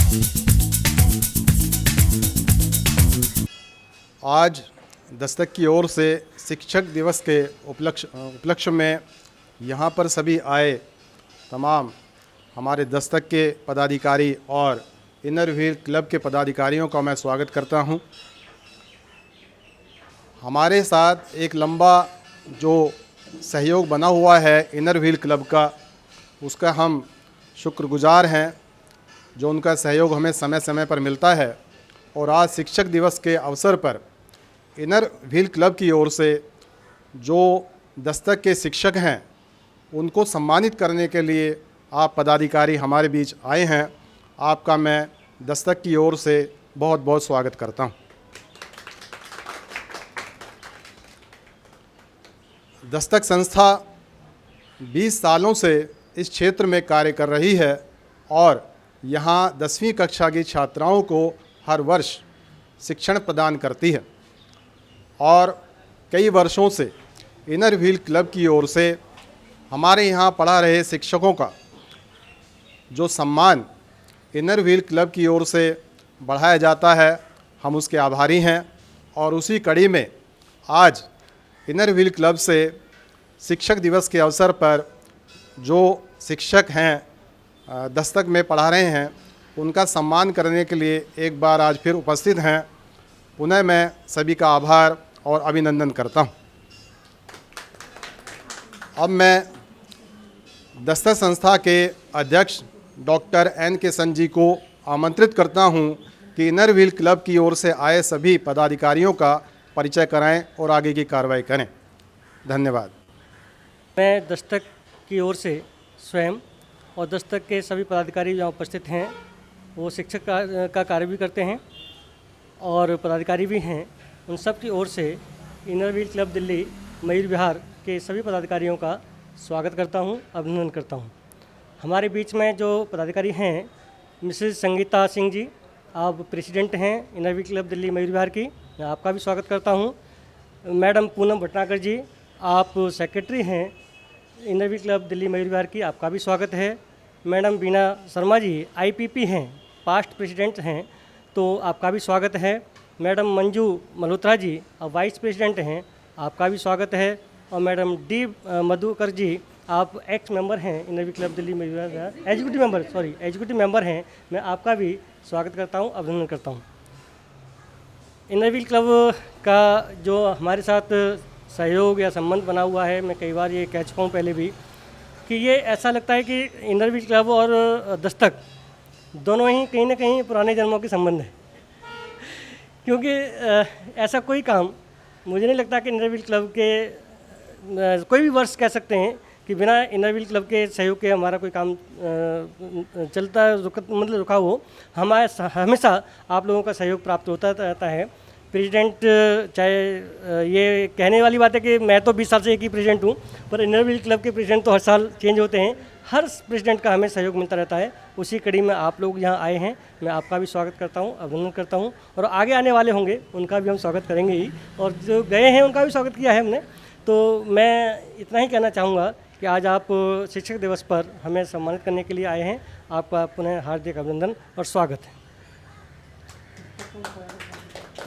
आज दस्तक की ओर से शिक्षक दिवस के उपलक्ष्य में यहाँ पर सभी आए तमाम हमारे दस्तक के पदाधिकारी और इनर व्हील क्लब के पदाधिकारियों का मैं स्वागत करता हूँ। हमारे साथ एक लंबा जो सहयोग बना हुआ है इनर व्हील क्लब का, उसका हम शुक्रगुजार हैं, जो उनका सहयोग हमें समय समय पर मिलता है। और आज शिक्षक दिवस के अवसर पर इनर व्हील क्लब की ओर से जो दस्तक के शिक्षक हैं उनको सम्मानित करने के लिए आप पदाधिकारी हमारे बीच आए हैं। आपका मैं दस्तक की ओर से बहुत बहुत स्वागत करता हूं। दस्तक संस्था 20 सालों से इस क्षेत्र में कार्य कर रही है और यहाँ 10वीं कक्षा की छात्राओं को हर वर्ष शिक्षण प्रदान करती है। और कई वर्षों से इनर व्हील क्लब की ओर से हमारे यहाँ पढ़ा रहे शिक्षकों का जो सम्मान इनर व्हील क्लब की ओर से बढ़ाया जाता है, हम उसके आभारी हैं। और उसी कड़ी में आज इनर व्हील क्लब से शिक्षक दिवस के अवसर पर जो शिक्षक हैं दस्तक में पढ़ा रहे हैं उनका सम्मान करने के लिए एक बार आज फिर उपस्थित हैं। पुनः मैं सभी का आभार और अभिनंदन करता हूं। अब मैं दस्तक संस्था के अध्यक्ष डॉक्टर N.K. सन जी को आमंत्रित करता हूं कि इनर व्हील क्लब की ओर से आए सभी पदाधिकारियों का परिचय कराएं और आगे की कार्रवाई करें। धन्यवाद। मैं दस्तक की ओर से स्वयं और दस्तक के सभी पदाधिकारी यहाँ उपस्थित हैं, वो शिक्षक का कार्य भी करते हैं और पदाधिकारी भी हैं। उन सब की ओर से inner wheel club Delhi Mayur Vihar के सभी पदाधिकारियों का स्वागत करता हूं, अभिनंदन करता हूं। हमारे बीच में जो पदाधिकारी हैं, मिसेस संगीता सिंह जी, आप प्रेसिडेंट हैं inner wheel club Delhi Mayur Vihar की, मैं आपका भी स्वागत करता हूं। मैडम पूनम भटनागर जी, आप सेक्रेटरी हैं inner wheel club Delhi Mayur Vihar की, आपका भी स्वागत है। मैडम बीना शर्मा जी IPP हैं, पास्ट प्रेसिडेंट हैं, तो आपका भी स्वागत है। मैडम मंजू मल्होत्रा जी आप वाइस प्रेसिडेंट हैं, आपका भी स्वागत है। और मैडम D मधुकर जी, आप एक्स मेंबर हैं inner wheel club Delhi Mayur Vihar, executive member हैं, मैं आपका भी स्वागत करता हूं, अभिनंदन करता हूं। इनर व्हील क्लब का जो हमारे साथ सहयोग या संबंध बना हुआ है, मैं कई बार ये कह चुका हूँ पहले भी कि ये ऐसा लगता है कि इनर व्हील क्लब और दस्तक दोनों ही कहीं ना कहीं पुराने जन्मों के संबंध है। क्योंकि ऐसा कोई काम मुझे नहीं लगता कि इनर व्हील क्लब के कोई भी वर्ष कह सकते हैं कि बिना इनर व्हील क्लब के सहयोग के हमारा कोई काम चलता रुका हो। हमारे हमेशा आप लोगों का सहयोग प्राप्त होता रहता है। प्रेसिडेंट चाहे ये कहने वाली बात है कि मैं तो 20 साल से एक ही प्रेसिडेंट हूँ, पर इनर व्हील क्लब के प्रेसिडेंट तो हर साल चेंज होते हैं। हर प्रेसिडेंट का हमें सहयोग मिलता रहता है। उसी कड़ी में आप लोग यहाँ आए हैं, मैं आपका भी स्वागत करता हूँ, अभिनंदन करता हूँ। और आगे आने वाले होंगे उनका भी हम स्वागत करेंगे ही, और जो गए हैं उनका भी स्वागत किया है हमने। तो मैं इतना ही कहना चाहूँगा कि आज आप शिक्षक दिवस पर हमें सम्मानित करने के लिए आए हैं। आपका पुनः हार्दिक अभिनंदन और स्वागत है।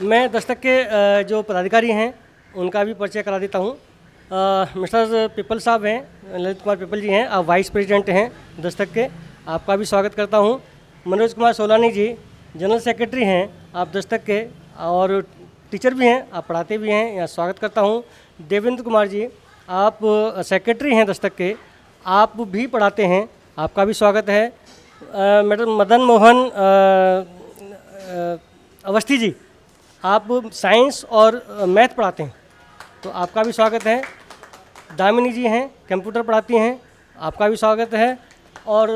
मैं दस्तक के जो पदाधिकारी हैं उनका भी परिचय करा देता हूँ। मिस्टर पिपल साहब हैं, ललित कुमार पिपल जी हैं, आप वाइस प्रेसिडेंट हैं दस्तक के, आपका भी स्वागत करता हूँ। मनोज कुमार सोलानी जी जनरल सेक्रेटरी हैं आप दस्तक के, और टीचर भी हैं, आप पढ़ाते भी हैं, यहाँ स्वागत करता हूँ। देवेंद्र कुमार जी, आप सेक्रेटरी हैं दस्तक के, आप भी पढ़ाते हैं, आपका भी स्वागत है। मैडम मदन मोहन अवस्थी जी, आप साइंस और मैथ पढ़ाते हैं, तो आपका भी स्वागत है। दामिनी जी हैं, कंप्यूटर पढ़ाती हैं, आपका भी स्वागत है। और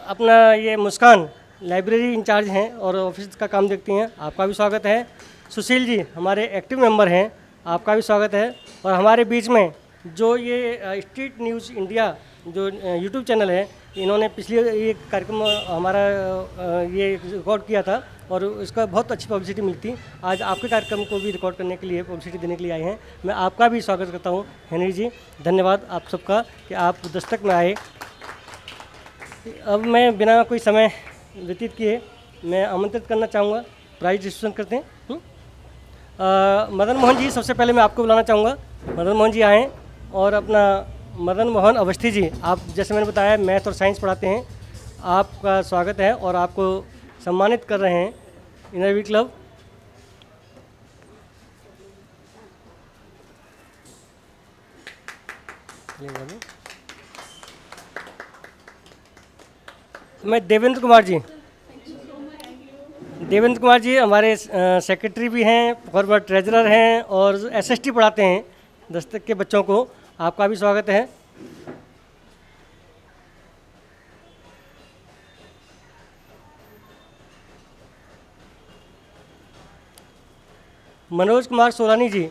अपना ये मुस्कान लाइब्रेरी इंचार्ज हैं और ऑफिस का काम देखती हैं, आपका भी स्वागत है। सुशील जी हमारे एक्टिव मेंबर हैं, आपका भी स्वागत है। और हमारे बीच में जो ये स्ट्रीट न्यूज़ इंडिया जो यूट्यूब चैनल है, इन्होंने पिछले ये कार्यक्रम हमारा ये रिकॉर्ड किया था और इसका बहुत अच्छी पब्लिसिटी मिलती। आज आपके कार्यक्रम को भी रिकॉर्ड करने के लिए, पब्लिसिटी देने के लिए आए हैं। मैं आपका भी स्वागत करता हूं हेनरी जी, धन्यवाद आप सबका कि आप दस्तक में आए। अब मैं बिना कोई समय व्यतीत किए मैं आमंत्रित करना चाहूँगा, प्राइज डिस्ट्रीब्यूशन करते हैं। मदन मोहन जी, सबसे पहले मैं आपको बुलाना चाहूँगा। मदन मोहन जी आएँ और अपना मदन मोहन अवस्थी जी, आप जैसे मैंने बताया मैथ और साइंस पढ़ाते हैं, आपका स्वागत है और आपको सम्मानित कर रहे हैं इनरव्हील क्लब। मैं देवेंद्र कुमार जी, देवेंद्र कुमार जी हमारे सेक्रेटरी भी हैं, फॉरवर्ड ट्रेजरर हैं और एसएसटी पढ़ाते हैं दस्तक के बच्चों को। आपका भी स्वागत है। मनोज कुमार सोलानी जी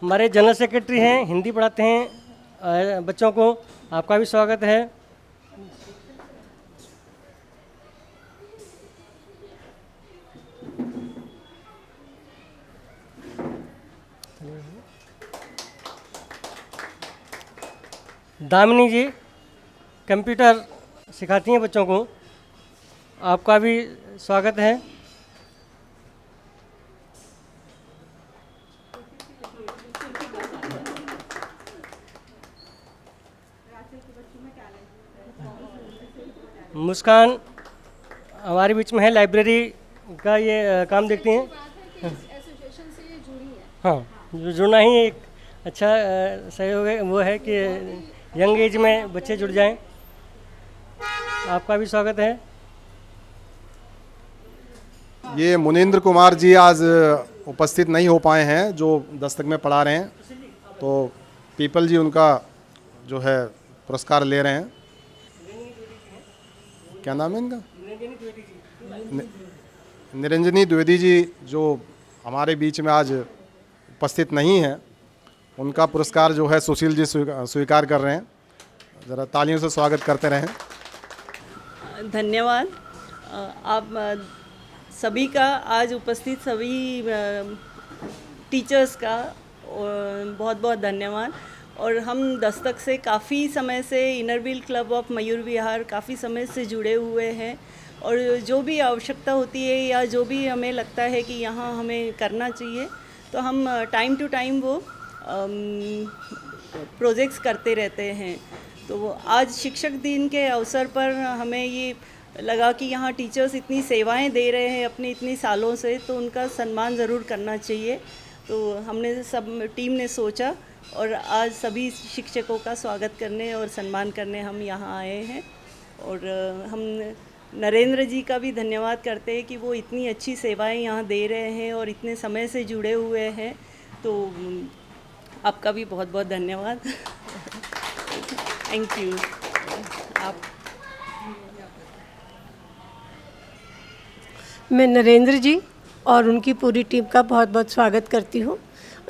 हमारे जनरल सेक्रेटरी हैं, हिंदी पढ़ाते हैं बच्चों को। आपका भी स्वागत है। दामिनी जी कंप्यूटर सिखाती हैं बच्चों को। आपका भी स्वागत है। मुस्कान हमारे बीच में है, लाइब्रेरी का ये काम देखती हैं। एसोसिएशन से ये जुड़ी है। हाँ, जुड़ना ही एक अच्छा सहयोग है, वो है कि यंग एज में बच्चे जुड़ जाएं। आपका भी स्वागत है। ये मुनींद्र कुमार जी आज उपस्थित नहीं हो पाए हैं, जो दस्तक में पढ़ा रहे हैं, तो पीपल जी उनका जो है पुरस्कार ले रहे हैं। क्या नाम है इनका? निरंजनी द्विवेदी जी, जो हमारे बीच में आज उपस्थित नहीं हैं, उनका पुरस्कार जो है सुशील जी स्वीकार कर रहे हैं। ज़रा तालियों से स्वागत करते रहें। धन्यवाद। आप सभी का, आज उपस्थित सभी टीचर्स का बहुत बहुत धन्यवाद। और हम दस्तक से काफ़ी समय से, Inner Wheel club of Mayur Vihar काफ़ी समय से जुड़े हुए हैं और जो भी आवश्यकता होती है या जो भी हमें लगता है कि यहाँ हमें करना चाहिए, तो हम टाइम टू टाइम वो प्रोजेक्ट्स करते रहते हैं। तो आज शिक्षक दिन के अवसर पर हमें ये लगा कि यहाँ टीचर्स इतनी सेवाएं दे रहे हैं अपनी इतनी सालों से, तो उनका सम्मान ज़रूर करना चाहिए। तो हमने सब टीम ने सोचा और आज सभी शिक्षकों का स्वागत करने और सम्मान करने हम यहाँ आए हैं। और हम नरेंद्र जी का भी धन्यवाद करते हैं कि वो इतनी अच्छी सेवाएं यहाँ दे रहे हैं और इतने समय से जुड़े हुए हैं। तो आपका भी बहुत बहुत धन्यवाद। Thank you. आप मैं नरेंद्र जी और उनकी पूरी टीम का बहुत बहुत स्वागत करती हूँ।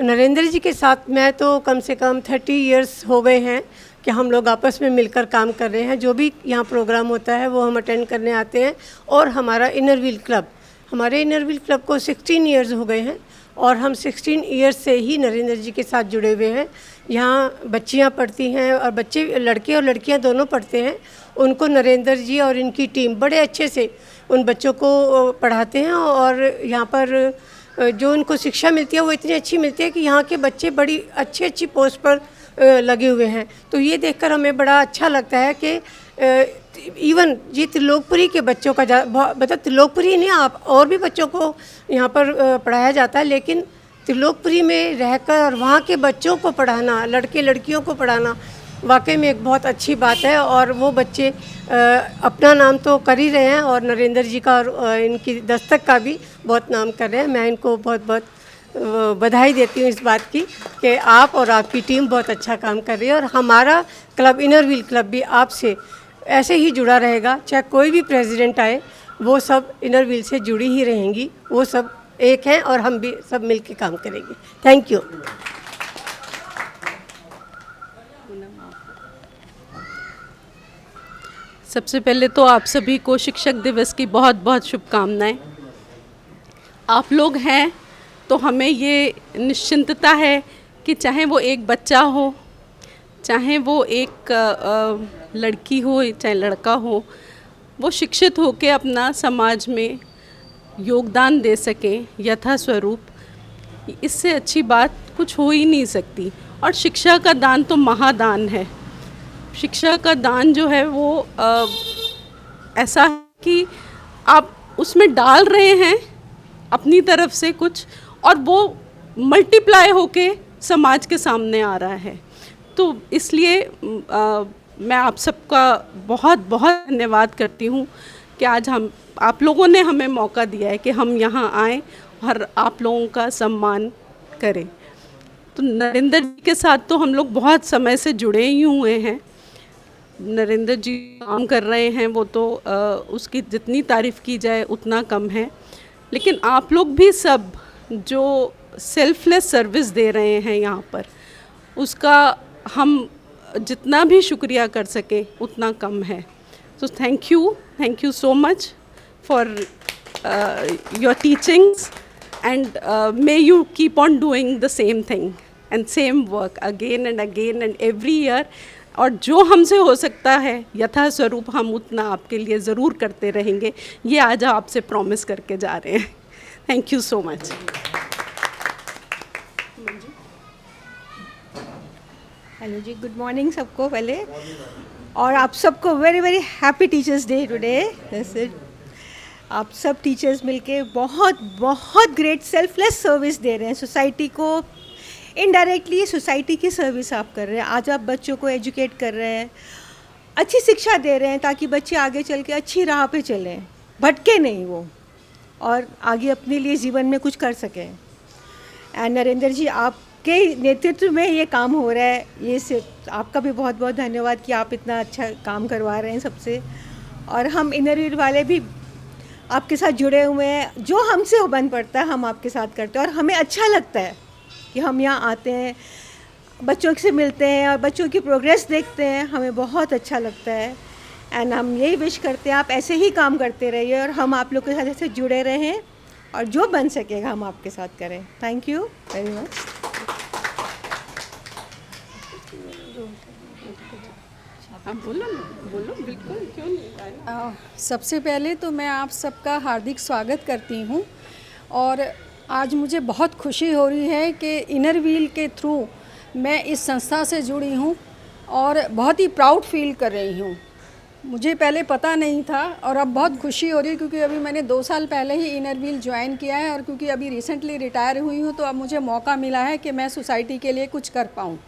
नरेंद्र जी के साथ मैं तो कम से कम 30 इयर्स हो गए हैं कि हम लोग आपस में मिलकर काम कर रहे हैं। जो भी यहाँ प्रोग्राम होता है वो हम अटेंड करने आते हैं। और हमारा इनरव्हील क्लब, हमारे इनरव्हील क्लब को 16 इयर्स हो गए हैं और हम 16 इयर्स से ही नरेंद्र जी के साथ जुड़े हुए हैं। यहाँ बच्चियाँ पढ़ती हैं और बच्चे, लड़के और लड़कियाँ दोनों पढ़ते हैं। उनको नरेंद्र जी और इनकी टीम बड़े अच्छे से उन बच्चों को पढ़ाते हैं और यहाँ पर जो उनको शिक्षा मिलती है वो इतनी अच्छी मिलती है कि यहाँ के बच्चे बड़ी अच्छी अच्छी पोस्ट पर लगे हुए हैं। तो ये देखकर हमें बड़ा अच्छा लगता है कि इवन ये त्रिलोकपुरी के बच्चों का मतलब त्रिलोकपुरी नहीं, आप और भी बच्चों को यहाँ पर पढ़ाया जाता है, लेकिन त्रिलोकपुरी में रहकर और वहाँ के बच्चों को पढ़ाना, लड़के लड़कियों को पढ़ाना वाकई में एक बहुत अच्छी बात है। और वो बच्चे अपना नाम तो कर ही रहे हैं और नरेंद्र जी का और इनकी दस्तक का भी बहुत नाम कर रहे हैं। मैं इनको बहुत बहुत बधाई देती हूँ इस बात की कि आप और आपकी टीम बहुत अच्छा काम कर रही है। और हमारा क्लब इनरव्हील क्लब भी आपसे ऐसे ही जुड़ा रहेगा, चाहे कोई भी प्रेसिडेंट आए, वो सब इनरव्हील से जुड़ी ही रहेंगी। वो सब एक हैं और हम भी सब मिल के काम करेंगे। Thank you. सबसे पहले तो आप सभी को शिक्षक दिवस की बहुत बहुत शुभकामनाएं। आप लोग हैं तो हमें ये निश्चिंतता है कि चाहे वो एक बच्चा हो, चाहे वो एक लड़की हो, चाहे लड़का हो, वो शिक्षित होकर अपना समाज में योगदान दे सकें यथा स्वरूप, इससे अच्छी बात कुछ हो ही नहीं सकती। और शिक्षा का दान तो महादान है। शिक्षा का दान जो है वो ऐसा है कि आप उसमें डाल रहे हैं अपनी तरफ से कुछ, और वो मल्टीप्लाई होके समाज के सामने आ रहा है। तो इसलिए मैं आप सबका बहुत बहुत धन्यवाद करती हूँ कि आज आप लोगों ने हमें मौका दिया है कि हम यहाँ आएँ और आप लोगों का सम्मान करें। तो नरेंद्र जी के साथ तो हम लोग बहुत समय से जुड़े ही हुए हैं। नरेंद्र जी काम कर रहे हैं वो तो उसकी जितनी तारीफ़ की जाए उतना कम है। लेकिन आप लोग भी सब जो सेल्फलेस सर्विस दे रहे हैं यहाँ पर, उसका हम जितना भी शुक्रिया कर सके उतना कम है। तो thank you so much for your teachings, and may you keep on doing the same thing and same work again and again and every year। और जो हमसे हो सकता है यथा स्वरूप हम उतना आपके लिए ज़रूर करते रहेंगे, ये आज आपसे प्रॉमिस करके जा रहे हैं। Thank you so much. Hello जी, गुड मॉर्निंग सबको पहले, और आप सबको very very happy teachers day today. आप सब टीचर्स मिलके बहुत बहुत ग्रेट सेल्फलेस सर्विस दे रहे हैं सोसाइटी को। इनडायरेक्टली सोसाइटी की सर्विस आप कर रहे हैं। आज आप बच्चों को एजुकेट कर रहे हैं, अच्छी शिक्षा दे रहे हैं ताकि बच्चे आगे चल के अच्छी राह पे चलें, भटके नहीं वो, और आगे अपने लिए जीवन में कुछ कर सकें। एंड नरेंद्र जी, आपके नेतृत्व में ये काम हो रहा है, ये सिर्फ आपका भी बहुत बहुत धन्यवाद कि आप इतना अच्छा काम करवा रहे हैं सबसे। और हम इनरव्हील वाले भी आपके साथ जुड़े हुए हैं। जो हमसे बन पड़ता है हम आपके साथ करते हैं, और हमें अच्छा लगता है कि हम यहाँ आते हैं, बच्चों से मिलते हैं और बच्चों की प्रोग्रेस देखते हैं, हमें बहुत अच्छा लगता है। एंड हम यही विश करते हैं आप ऐसे ही काम करते रहिए और हम आप लोग के साथ ऐसे जुड़े रहें, और जो बन सकेगा हम आपके साथ करें। Thank you very much. बोलो बिल्कुल, क्यों नहीं। सबसे पहले तो मैं आप सबका हार्दिक स्वागत करती हूँ, और आज मुझे बहुत खुशी हो रही है कि इनरव्हील के थ्रू मैं इस संस्था से जुड़ी हूँ और बहुत ही प्राउड फील कर रही हूँ। मुझे पहले पता नहीं था और अब बहुत खुशी हो रही है, क्योंकि अभी मैंने 2 साल पहले ही इनरव्हील ज्वाइन किया है, और क्योंकि अभी रिसेंटली रिटायर हुई हूँ तो अब मुझे मौका मिला है कि मैं सोसाइटी के लिए कुछ कर पाऊँ।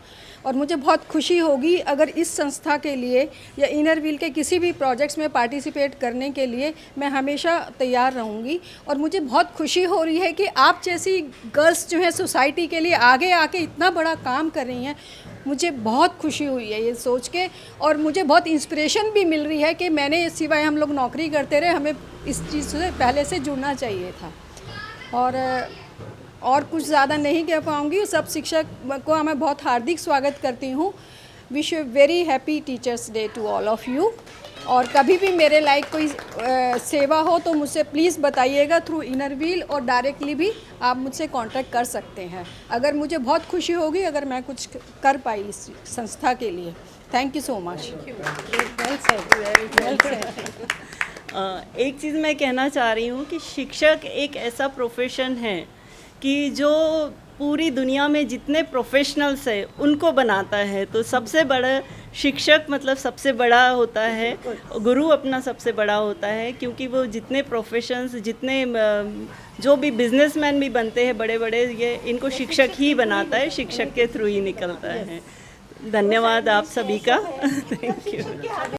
और मुझे बहुत खुशी होगी अगर इस संस्था के लिए या इनरव्हील के किसी भी प्रोजेक्ट्स में पार्टिसिपेट करने के लिए मैं हमेशा तैयार रहूँगी। और मुझे बहुत खुशी हो रही है कि आप जैसी गर्ल्स जो हैं सोसाइटी के लिए आगे आके इतना बड़ा काम कर रही हैं। मुझे बहुत खुशी हुई है ये सोच के, और मुझे बहुत इंस्पिरेशन भी मिल रही है कि मैंने, सिवाय हम लोग नौकरी करते रहे, हमें इस चीज़ से पहले से जुड़ना चाहिए था। और कुछ ज़्यादा नहीं कह पाऊँगी। सब शिक्षक को मैं बहुत हार्दिक स्वागत करती हूँ। Wish you very happy teachers day to all of you. और कभी भी मेरे लाइक कोई सेवा हो तो मुझसे प्लीज़ बताइएगा थ्रू इनरव्हील, और डायरेक्टली भी आप मुझसे कांटेक्ट कर सकते हैं। अगर मुझे बहुत खुशी होगी अगर मैं कुछ कर पाई इस संस्था के लिए। Thank you so much. एक चीज़ मैं कहना चाह रही हूँ कि शिक्षक एक ऐसा प्रोफेशन है कि जो पूरी दुनिया में जितने प्रोफेशनल्स हैं उनको बनाता है। तो सबसे बड़ा शिक्षक मतलब सबसे बड़ा होता है, गुरु अपना सबसे बड़ा होता है, क्योंकि वो जितने प्रोफेशंस, जितने जो भी बिजनेसमैन भी बनते हैं बड़े बड़े, ये इनको शिक्षक ही बनाता है, शिक्षक के थ्रू ही निकलता है। धन्यवाद आप सभी का। Thank you.